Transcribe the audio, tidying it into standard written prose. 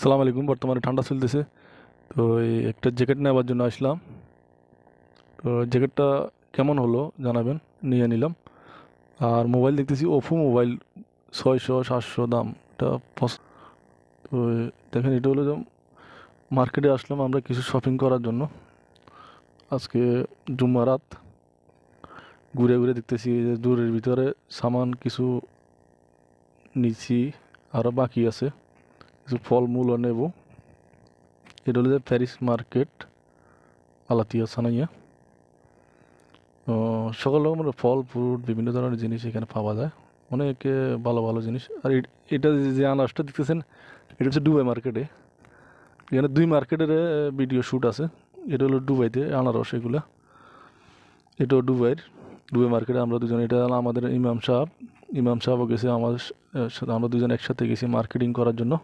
সালাম আলাইকুম। বর্তমানে ঠান্ডা চলতেছে, তো এই একটা জ্যাকেট নেওয়ার জন্য আসলাম। তো জ্যাকেটটা কেমন হলো জানাবেন, নিয়ে নিলাম। আর মোবাইল দেখতেছি ওপো মোবাইল, 600-700 দাম। এটা তো দেখেন, এটা হলো যে মার্কেটে আসলাম আমরা কিছু শপিং করার জন্য। আজকে জুম্মা রাত, ঘুরে ঘুরে দেখতেছি যে দূরের ভিতরে সামান কিছু নিচ্ছি, আরও বাকি আছে। কিছু ফলমূলও নেব। এটা হলো যে প্যারিস মার্কেট, আলাতিয়া সানাইয়া। ও, সকল রকমের ফল ফ্রুট বিভিন্ন ধরনের জিনিস এখানে পাওয়া যায়। অনেক ভালো ভালো জিনিস। আর এটা যে আনারসটা দেখতেছেন, এটা হচ্ছে দুবাই মার্কেটে। এখানে দুই মার্কেটের ভিডিও শ্যুট আছে। এটা হলো দুবাইতে আনারস এগুলা। এটাও দুবাইয়ের, দুবাই মার্কেটে আমরা দুজন, এটা হলো আমাদের ইমাম সাহেব। ইমাম সাহেবও গেছে আমাদের সাথে, আমরা দুজন একসাথে গেছি মার্কেটিং করার জন্য।